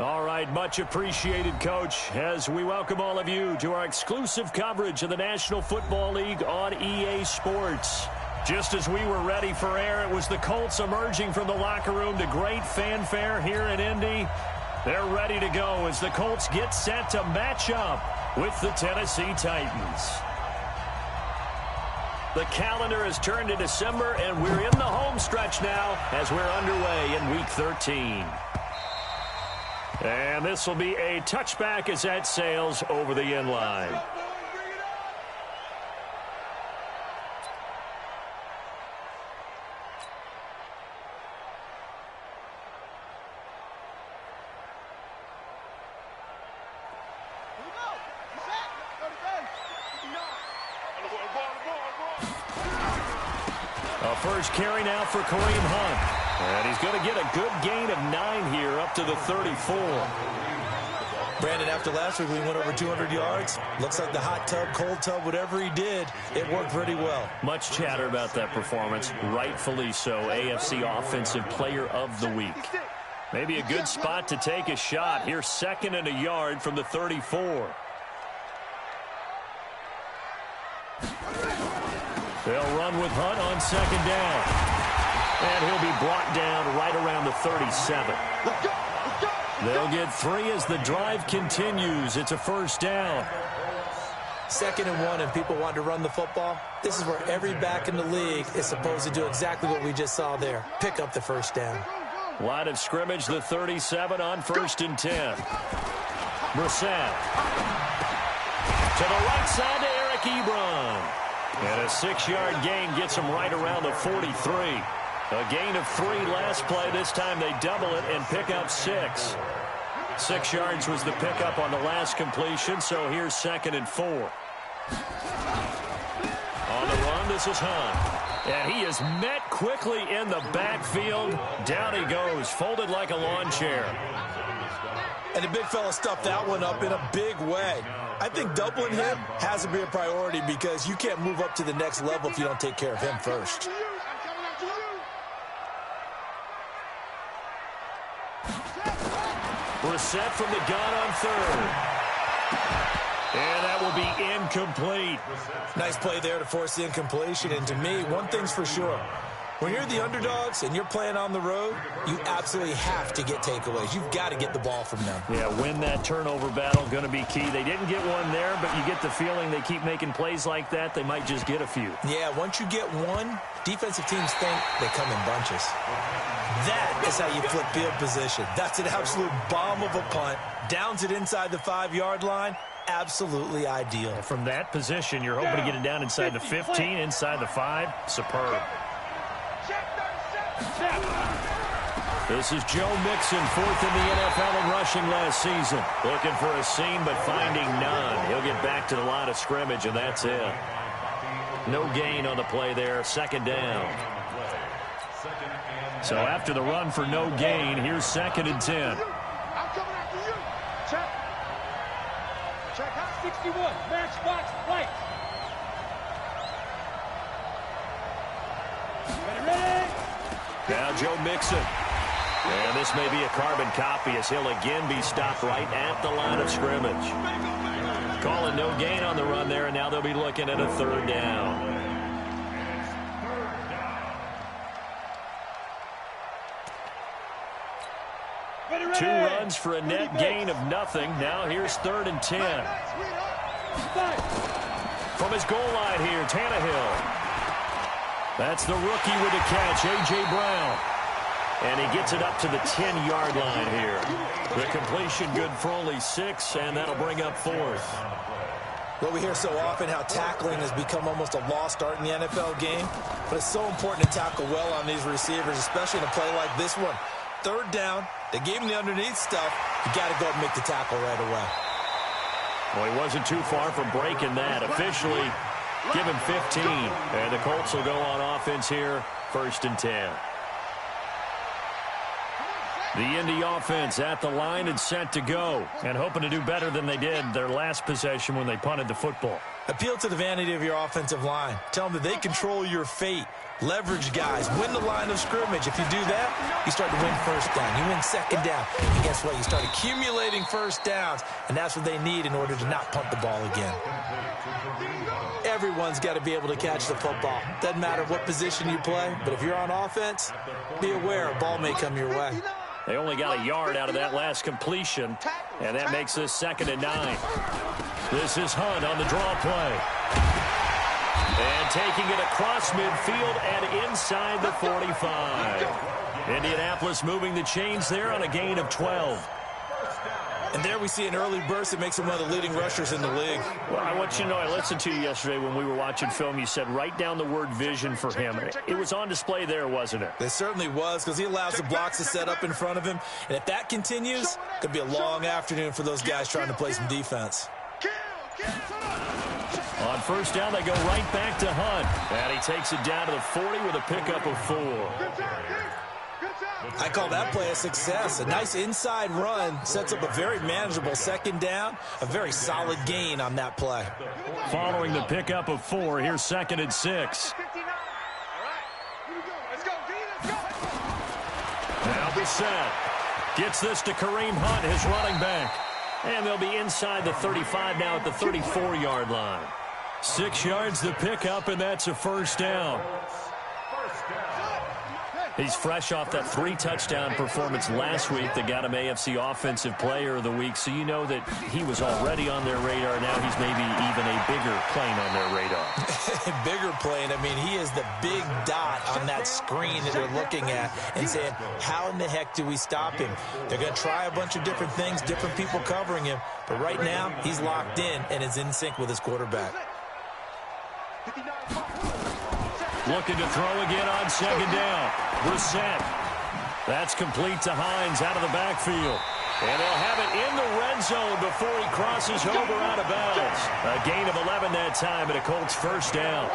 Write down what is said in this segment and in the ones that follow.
All right, much appreciated, Coach, as we welcome all of you to our exclusive coverage of the National Football League on EA Sports. Just as we were ready for air, it was the Colts emerging from the locker room to great fanfare here in Indy. They're ready to go as the Colts get set to match up with the Tennessee Titans. The calendar has turned to December, and we're in the home stretch now as we're underway in Week 13. And this will be a touchback as that sails over the end line. A first carry now for Kareem Hunt. And he's going to get a good gain of 9 here up to the 34. Brandon, after last week, we went over 200 yards. Looks like the hot tub, cold tub, whatever he did, it worked pretty well. Much chatter about that performance. Rightfully so. AFC Offensive Player of the Week. Maybe a good spot to take a shot. Here's 2nd and a yard from the 34. They'll run with Hunt on 2nd down. And he'll be brought down right around the 37. They'll get 3 as the drive continues. It's a first down. 2nd and 1, and people want to run the football. This is where every back in the league is supposed to do exactly what we just saw there. Pick up the first down. Line of scrimmage, the 37 on 1st and 10. Brissett. To the right side to Eric Ebron. And a 6-yard gain gets him right around the 43. A gain of 3 last play. This time they double it and pick up 6. 6 yards was the pickup on the last completion, so here's 2nd and 4. On the run, this is Hunt. And he is met quickly in the backfield. Down he goes, folded like a lawn chair. And the big fella stuffed that one up in a big way. I think doubling him has to be a priority because you can't move up to the next level if you don't take care of him first. Brissett from the gun on third. And that will be incomplete. Nice play there to force the incompletion. And to me, one thing's for sure. When you're the underdogs and you're playing on the road, you absolutely have to get takeaways. You've got to get the ball from them. Yeah, win that turnover battle, going to be key. They didn't get one there, but you get the feeling they keep making plays like that, they might just get a few. Yeah, once you get one, defensive teams think they come in bunches. That is how you flip field position. That's an absolute bomb of a punt. Downs it inside the 5-yard line. Absolutely ideal. From that position, you're hoping to get it down inside the 15, inside the 5. Superb. This is Joe Mixon, 4th in the NFL in rushing last season. Looking for a seam, but finding none. He'll get back to the line of scrimmage, and that's it. No gain on the play there, 2nd down. So after the run for no gain, here's 2nd and 10. I'm coming after you. Check. Check out 61. Matchbox right. Ready? Now Joe Mixon. And this may be a carbon copy as he'll again be stopped right at the line of scrimmage. Calling no gain on the run there, and now they'll be looking at a 3rd down. Two runs for a net gain of nothing. Now here's 3rd and 10. From his goal line here, Tannehill. That's the rookie with the catch, A.J. Brown. And he gets it up to the 10-yard line here. The completion good for only 6, and that'll bring up 4th. Well, we hear so often how tackling has become almost a lost art in the NFL game, but it's so important to tackle well on these receivers, especially in a play like this one. 3rd down, they gave him the underneath stuff. You got to go and make the tackle right away. Well, he wasn't too far from breaking that. Officially, give him 15. And the Colts will go on offense here, 1st and 10. The Indy offense at the line and set to go. And hoping to do better than they did their last possession when they punted the football. Appeal to the vanity of your offensive line. Tell them that they control your fate. Leverage guys. Win the line of scrimmage. If you do that, you start to win 1st down. You win 2nd down. And guess what? You start accumulating 1st downs. And that's what they need in order to not punt the ball again. Everyone's got to be able to catch the football. Doesn't matter what position you play. But if you're on offense, be aware a ball may come your way. They only got a yard out of that last completion, and that makes this 2nd and 9. This is Hunt on the draw play. And taking it across midfield and inside the 45. Indianapolis moving the chains there on a gain of 12. And there we see an early burst that makes him one of the leading rushers in the league. Well, I want you to know, I listened to you yesterday when we were watching film. You said write down the word vision for him. It was on display there, wasn't it? It certainly was, because he allows the blocks to set up in front of him. And if that continues, it could be a long afternoon for those guys trying to play some defense. On 1st down, they go right back to Hunt. And he takes it down to the 40 with a pickup of 4. I call that play a success. A nice inside run sets up a very manageable 2nd down. A very solid gain on that play. Following the pickup of 4, here's 2nd and 6. Now Brissett gets this to Kareem Hunt, his running back. And they'll be inside the 35 now at the 34-yard line. 6 yards the pickup, and that's a 1st down. He's fresh off that 3-touchdown performance last week that got him AFC Offensive Player of the Week. So you know that he was already on their radar. Now he's maybe even a bigger plane on their radar. Bigger plane. I mean, he is the big dot on that screen that they're looking at and saying, how in the heck do we stop him? They're going to try a bunch of different things, different people covering him. But right now, he's locked in and is in sync with his quarterback. Looking to throw again on 2nd down. Brissett. That's complete to Hines out of the backfield. And they'll have it in the red zone before he crosses over out of bounds. A gain of 11 that time and a Colts 1st down.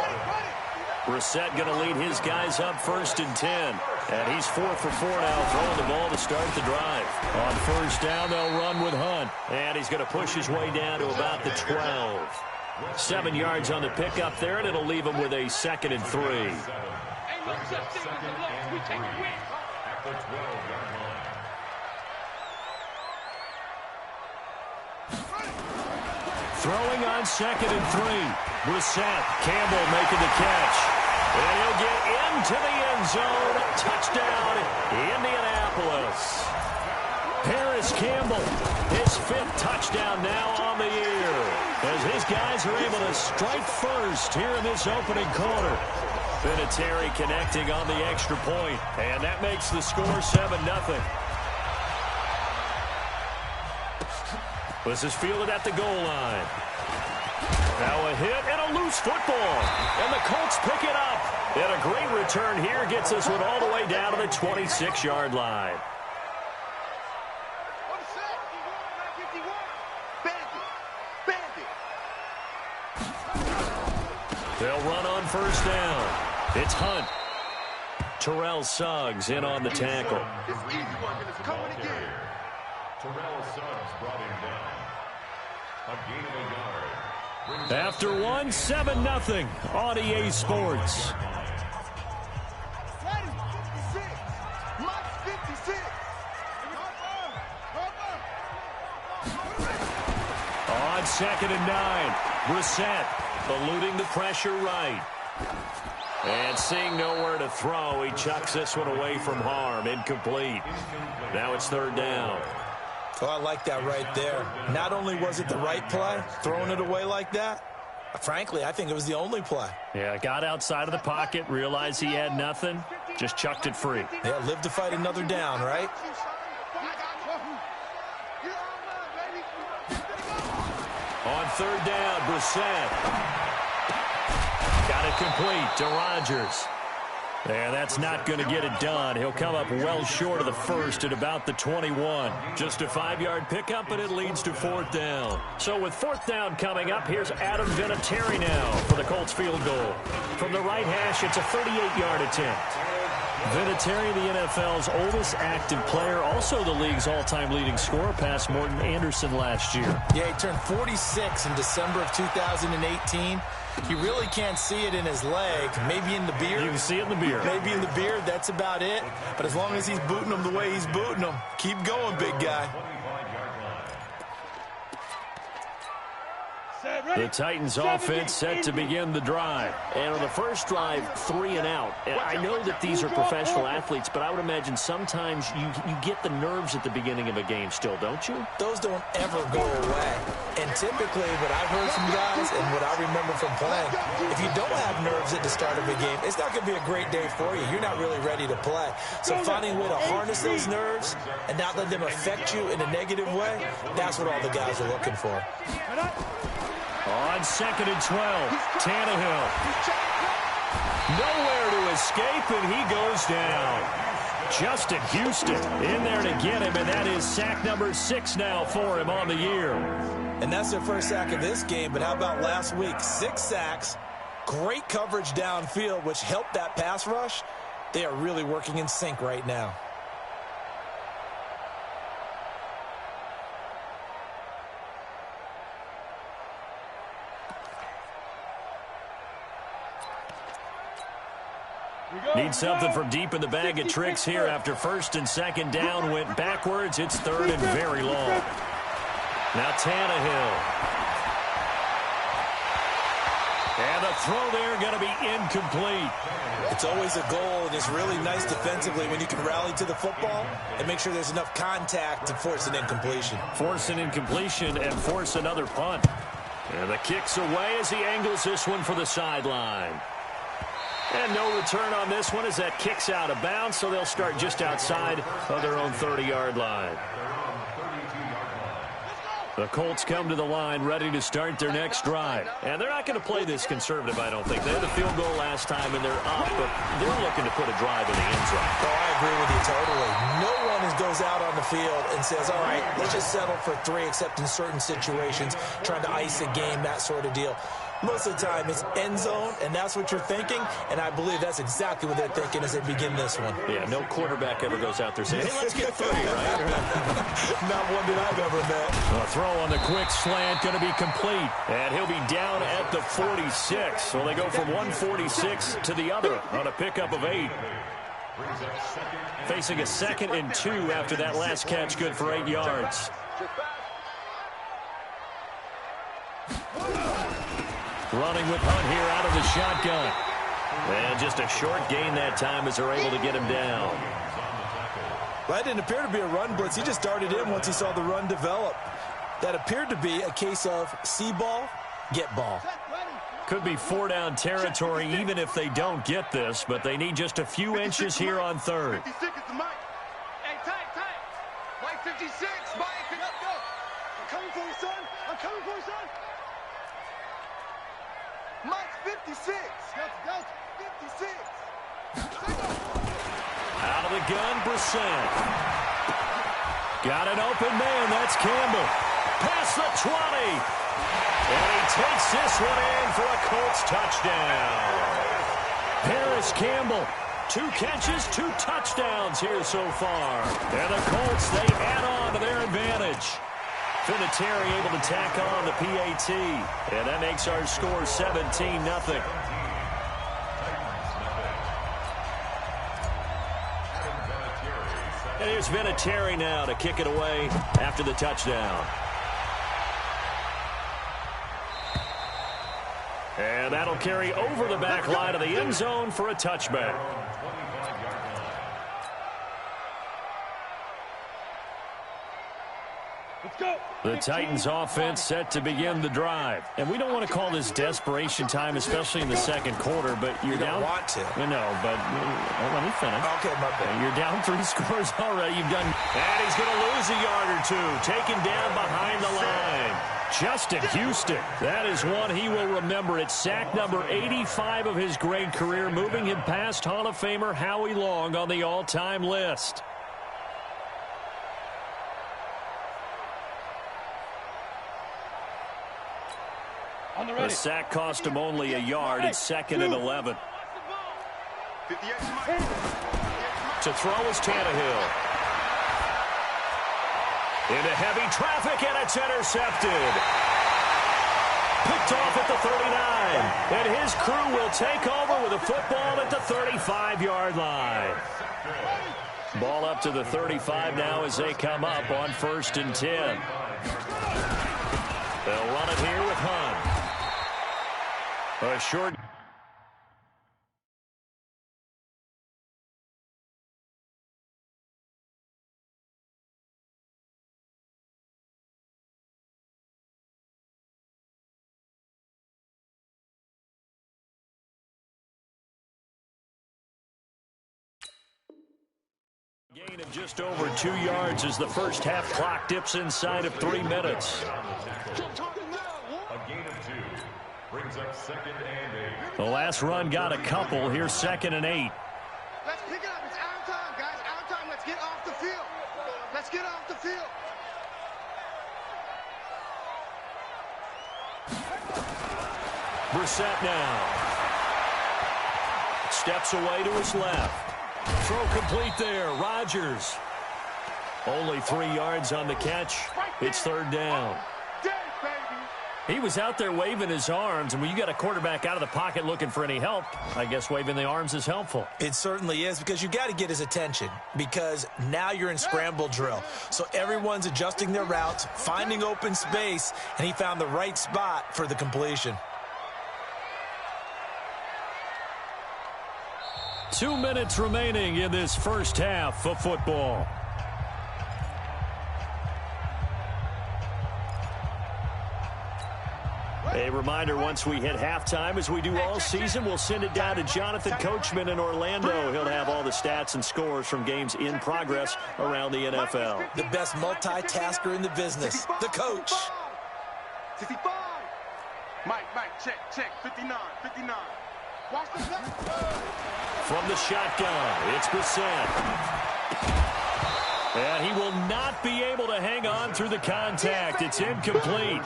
Brissett going to lead his guys up 1st and 10. And he's 4 for 4 now, throwing the ball to start the drive. On first down, they'll run with Hunt. And he's going to push his way down to about the 12. 7 yards on the pickup there, and it'll leave him with a 2nd and 3. Throwing on 2nd and 3. Brissett, Campbell making the catch. And he'll get into the end zone. Touchdown, Indianapolis. Harris Campbell, his 5th touchdown now on the year, as his guys are able to strike first here in this opening quarter. Vinatieri connecting on the extra point, and that makes the score 7-0. This is fielded at the goal line. Now a hit and a loose football, and the Colts pick it up. And a great return here gets this one all the way down to the 26-yard line. They'll run on first down. It's Hunt. Terrell Suggs in on the tackle. Terrell Suggs brought him down. A gain of a yard. After 7-0 on EA Sports. On 2nd and 9, Brissett eluding the pressure right. And seeing nowhere to throw, he chucks this one away from harm. Incomplete. Now it's 3rd down. Oh, I like that right there. Not only was it the right play, throwing it away like that, frankly, I think it was the only play. Yeah, got outside of the pocket, realized he had nothing, just chucked it free. Yeah, live to fight another down, right? On 3rd down, Brissett. Got it complete to Rodgers. And that's not going to get it done. He'll come up well short of the first at about the 21. Just a 5-yard pickup, and it leads to 4th down. So with 4th down coming up, here's Adam Vinatieri now for the Colts field goal. From the right hash, it's a 38-yard attempt. Vinatieri, the NFL's oldest active player, also the league's all-time leading scorer, past Morton Anderson last year. Yeah, he turned 46 in December of 2018. You really can't see it in his leg, maybe in the beard. You can see it in the beard. Maybe in the beard, that's about it. But as long as he's booting them the way he's booting them, keep going, big guy. The Titans offense set to begin the drive. And on the first drive, 3 and out. And I know that these are professional athletes, but I would imagine sometimes you get the nerves at the beginning of a game still, don't you? Those don't ever go away. And typically what I've heard from guys and what I remember from playing, if you don't have nerves at the start of a game, it's not going to be a great day for you. You're not really ready to play. So finding a way to harness those nerves and not let them affect you in a negative way, that's what all the guys are looking for. On 2nd and 12, Tannehill. Nowhere to escape, and he goes down. Justin Houston in there to get him, and that is sack number 6 now for him on the year. And that's their first sack of this game, but how about last week? 6 sacks, great coverage downfield, which helped that pass rush. They are really working in sync right now. Need something from deep in the bag of tricks here after 1st and 2nd down went backwards. It's 3rd and very long. Now Tannehill. And the throw there going to be incomplete. It's always a goal, and it's really nice defensively when you can rally to the football and make sure there's enough contact to force an incompletion. Force an incompletion and force another punt. And the kick's away as he angles this one for the sideline. And no return on this one as that kick's out of bounds, so they'll start just outside of their own 30-yard line. The Colts come to the line ready to start their next drive. And they're not going to play this conservative, I don't think. They had the field goal last time, and they're up, but they're looking to put a drive in the end zone. Oh, I agree with you totally. No one goes out on the field and says, all right, let's just settle for 3, except in certain situations, trying to ice a game, that sort of deal. Most of the time, it's end zone, and that's what you're thinking, and I believe that's exactly what they're thinking as they begin this one. Yeah, no quarterback ever goes out there saying, hey, let's get 30, right? Not one that I've ever met. A throw on the quick slant going to be complete, and he'll be down at the 46. So they go from 146 to the other on a pickup of 8. Facing a 2nd and 2 after that last catch, good for 8 yards. Running with Hunt here out of the shotgun. And just a short gain that time as they're able to get him down. That didn't appear to be a run blitz. He just darted in once he saw the run develop. That appeared to be a case of see ball, get ball. Could be 4-down territory even if they don't get this, but they need just a few inches here on 3rd. 56 is the mic. Hey, tight. Mike 56. Mike, pick up, go. I'm coming for you, son. I'm coming for you, son. Mike 56. Go. 56. Out of the gun, Brissett. Got an open man. That's Campbell. Past the 20. And he takes this one in for a Colts touchdown. Harris Campbell, 2 catches, 2 touchdowns here so far. And the Colts, they add on to their advantage. Vinatieri able to tack on the PAT. And that makes our score 17-0. And here's Vinatieri now to kick it away after the touchdown. And that'll carry over the back line of the end zone for a touchback. Let's go. The Titans offense set to begin the drive. And we don't want to call this desperation time, especially in the second quarter, but you're down. You don't want to. No, but let me finish. Okay, my bad. You're down 3 scores already. You've done. And he's going to lose a yard or 2. Taken down behind the line. Justin Houston. That is one he will remember. It's sack number 85 of his great career, moving him past Hall of Famer Howie Long on the all-time list. The sack cost him only a yard. It's 2nd and 11. To throw is Tannehill. Into heavy traffic, and it's intercepted. Picked off at the 39. And his crew will take over with a football at the 35-yard line. Ball up to the 35 now as they come up on 1st and 10. They'll run it here with Hunt. A short. Gain of just over 2 yards as the first half clock dips inside of 3 minutes. A gain of 2. Brings up 2nd and 8. The last run got a couple. Here's 2nd and 8. Let's pick it up. It's out time, guys. Out time. Let's get off the field. Let's get off the field. Brissett now. Steps away to his left. Throw complete there. Rodgers. Only 3 yards on the catch. It's 3rd down. He was out there waving his arms, and when you got a quarterback out of the pocket looking for any help, I guess waving the arms is helpful. It certainly is, because you got to get his attention, because now you're in scramble drill. So everyone's adjusting their routes, finding open space, and he found the right spot for the completion. 2 minutes remaining in this first half of football. A reminder, once we hit halftime, as we do all season, we'll send it down to Jonathan Coachman in Orlando. He'll have all the stats and scores from games in progress around the NFL. The best multitasker in the business, the coach. 65. Mike, check. 59. Watch the From the shotgun, it's Brissett. And he will not be able to hang on through the contact. It's incomplete.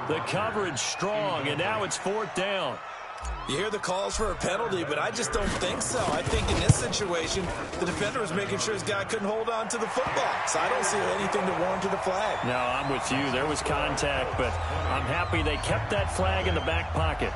The coverage strong, and now it's 4th down. You hear the calls for a penalty, but I just don't think so. I think in this situation, the defender was making sure his guy couldn't hold on to the football. So I don't see anything to warrant a flag. No, I'm with you. There was contact, but I'm happy they kept that flag in the back pocket.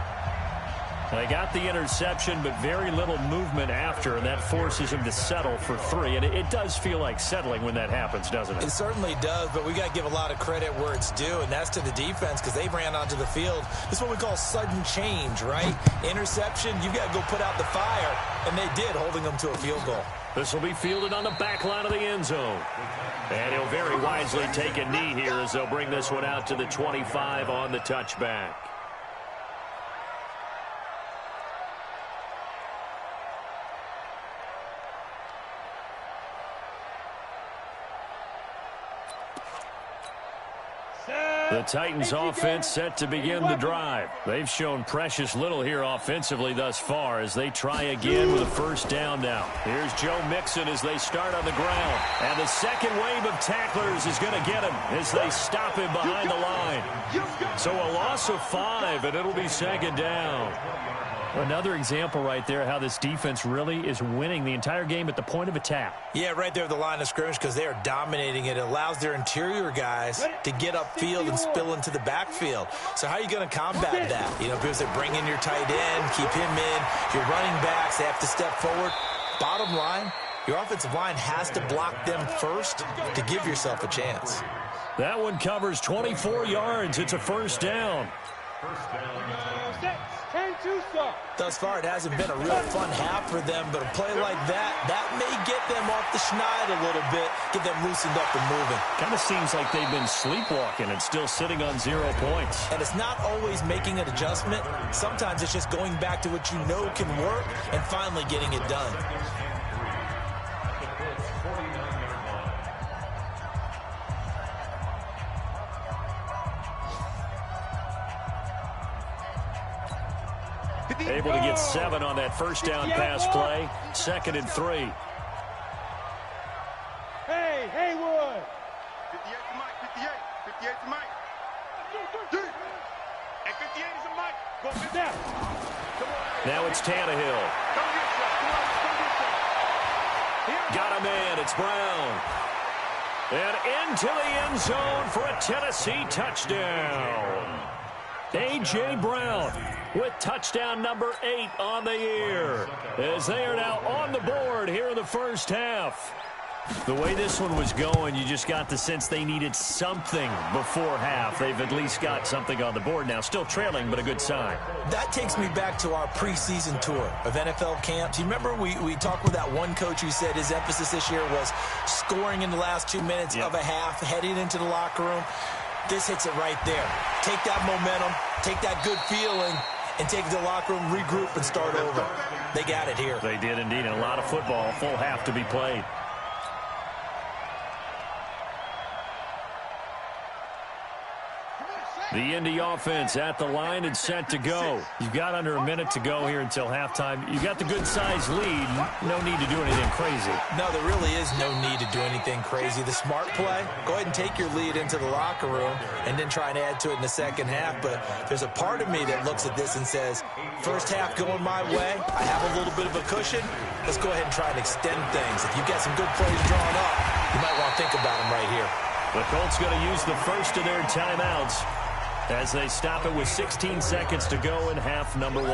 They got the interception, but very little movement after, and that forces him to settle for 3. And it does feel like settling when that happens, doesn't it? It certainly does, but we got to give a lot of credit where it's due, and that's to the defense because they ran onto the field. This is what we call sudden change, right? Interception, you got to go put out the fire, and they did, holding them to a field goal. This will be fielded on the back line of the end zone. And he'll very wisely take a knee here as they'll bring this one out to the 25 on the touchback. The Titans offense set to begin the drive. They've shown precious little here offensively thus far as they try again with a 1st down now. Here's Joe Mixon as they start on the ground. And the second wave of tacklers is going to get him as they stop him behind the line. So a loss of 5, and it'll be 2nd down. Another example right there how this defense really is winning the entire game at the point of attack. Yeah, right there at the line of scrimmage because they are dominating it. It allows their interior guys to get upfield and spill into the backfield. So how are you going to combat that? You know, because they bring in your tight end, keep him in. Your running backs, they have to step forward. Bottom line, your offensive line has to block them first to give yourself a chance. That one covers 24 yards. It's a 1st down. Thus far, it hasn't been a real fun half for them, but a play like that may get them off the schneid a little bit, get them loosened up and moving. Kind of seems like they've been sleepwalking and still sitting on 0 points. And it's not always making an adjustment. Sometimes it's just going back to what you know can work and finally getting it done. Able to get 7 on that 1st down pass play. 2nd and 3. Hey, Haywood. 58 to Mike, 58. 58 to Mike. And 58 is a Mike. Go get that. Now it's Tannehill. Got a man. It's Brown. And into the end zone for a Tennessee touchdown. A.J. Brown with touchdown number 8 on the year as they are now on the board here in the 1st half. The way this one was going, you just got the sense they needed something before half. They've at least got something on the board now. Still trailing, but a good sign. That takes me back to our preseason tour of NFL camps. You remember we talked with that one coach who said his emphasis this year was scoring in the last 2 minutes of a half, heading into the locker room. This hits it right there. Take that momentum, take that good feeling, and take it to the locker room, regroup, and start over. They got it here. They did indeed, and a lot of football, full half to be played. The Indy offense at the line and set to go. You've got under a minute to go here until halftime. You've got the good-sized lead. No need to do anything crazy. No, there really is no need to do anything crazy. The smart play, go ahead and take your lead into the locker room and then try and add to it in the 2nd half. But there's a part of me that looks at this and says, 1st half going my way. I have a little bit of a cushion. Let's go ahead and try and extend things. If you've got some good plays drawn up, you might want to think about them right here. The Colts going to use the first of their timeouts as they stop it with 16 seconds to go in half number 1.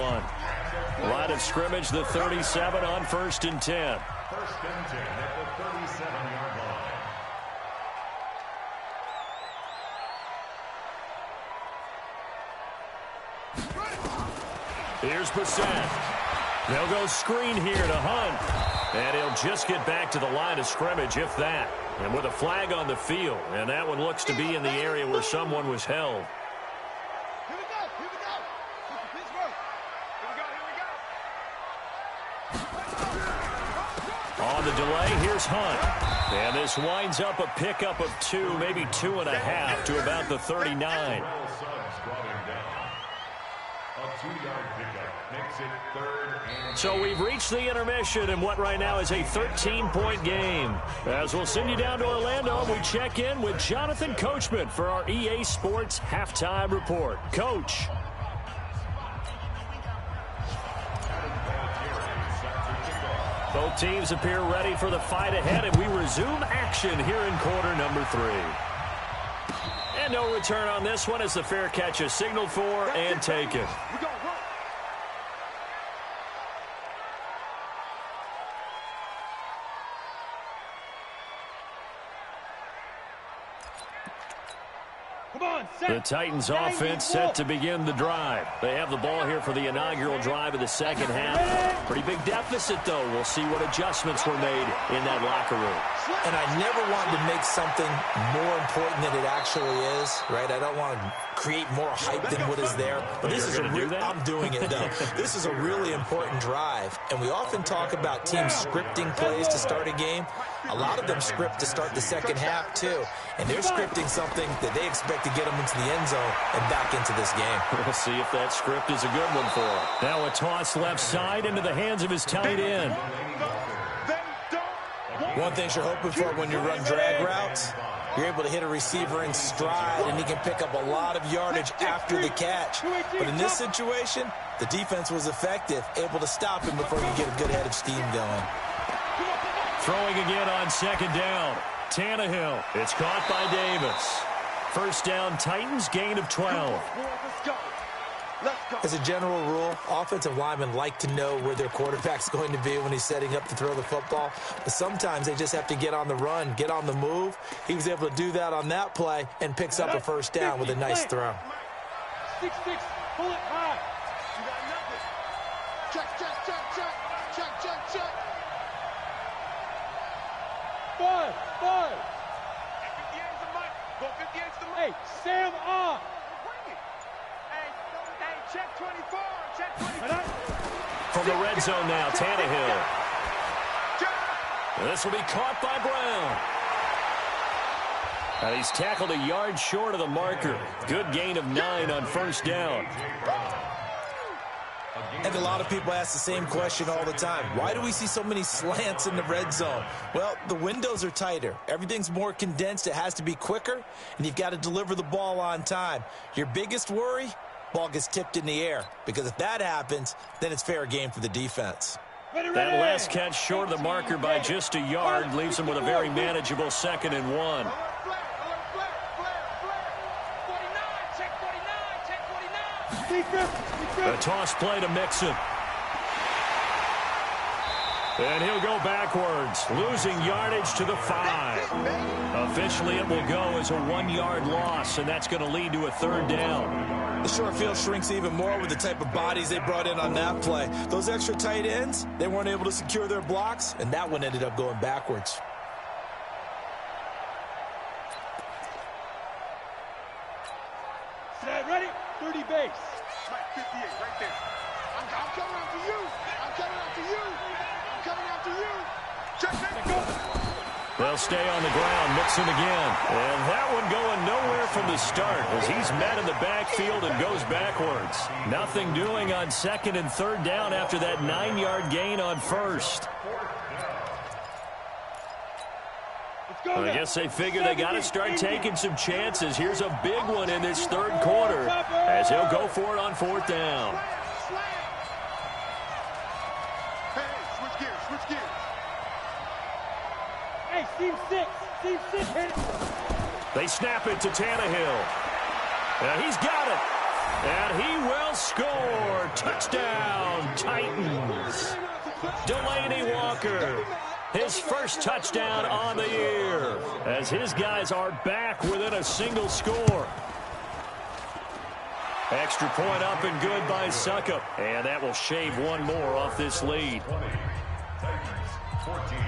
Line of scrimmage, the 37 on 1st and 10. 1st and 10 at the 37-yard line. Here's Brissett. They'll go screen here to Hunt. And he'll just get back to the line of scrimmage, if that. And with a flag on the field. And that one looks to be in the area where someone was held. On the delay, here's Hunt. And this winds up a pickup of 2, maybe 2.5 to about the 39. A 2-yard pickup makes it 3rd and... So we've reached the intermission in what right now is a 13-point game. As we'll send you down to Orlando, we check in with Jonathan Coachman for our EA Sports Halftime Report. Coach. Both teams appear ready for the fight ahead, and we resume action here in quarter number 3. And no return on this one as the fair catch is signaled for and taken. The Titans offense set to begin the drive. They have the ball here for the inaugural drive of the second half. Pretty big deficit, though. We'll see what adjustments were made in that locker room. And I never wanted to make something more important than it actually is, right? I don't want to create more hype than what is there. But this is I'm doing it, though. This is a really important drive. And we often talk about teams scripting plays to start a game. A lot of them script to start the second half, too. And they're scripting something that they expect to get them into the end zone and back into this game. We'll see if that script is a good one for him. Now a toss left side into the hands of his tight end. One thing you're hoping for when you run drag routes, you're able to hit a receiver in stride, and he can pick up a lot of yardage after the catch. But in this situation, the defense was effective, able to stop him before you get a good head of steam going. Throwing again on second down. Tannehill. It's caught by Davis. First down, Titans, gain of 12. As a general rule, offensive linemen like to know where their quarterback's going to be when he's setting up to throw the football. But sometimes they just have to get on the run, get on the move. He was able to do that on that play and picks up a first down with a nice throw. 6-6, pull it high. You got nothing. Check. 5. Go 58's the mic. Hey, Sam on. Hey, check 24. Check 24. From the red zone now, Tannehill. This will be caught by Brown. And he's tackled a yard short of the marker. Good gain of 9 on first down. I think a lot of people ask the same question all the time. Why do we see so many slants in the red zone? Well, the windows are tighter. Everything's more condensed. It has to be quicker, and you've got to deliver the ball on time. Your biggest worry? Ball gets tipped in the air, because if that happens, then it's fair game for the defense. That last catch short of the marker by just a yard leaves him with a very manageable 2nd and 1. A toss play to Mixon. And he'll go backwards, losing yardage to the 5. Officially, it will go as a 1-yard loss, and that's going to lead to a 3rd down. The short field shrinks even more with the type of bodies they brought in on that play. Those extra tight ends, they weren't able to secure their blocks, and that one ended up going backwards. Set, ready? 30 base. 58, right there. I'm coming after you. I'm coming after you. Check it. Go. They'll stay on the ground. Mixon again. And that one going nowhere from the start as he's met in the backfield and goes backwards. Nothing doing on 2nd and 3rd down after that 9-yard gain on 1st. I guess they figure they got to start taking some chances. Here's a big one in this 3rd quarter as he'll go for it on 4th down. Hey, switch gears. Hey, Steve 6, hit it. They snap it to Tannehill. And he's got it. And he will score. Touchdown, Titans. Delaney Walker. His first touchdown on the year as his guys are back within a single score. Extra point up and good by Suckup. And that will shave one more off this lead. 20, Titans 14.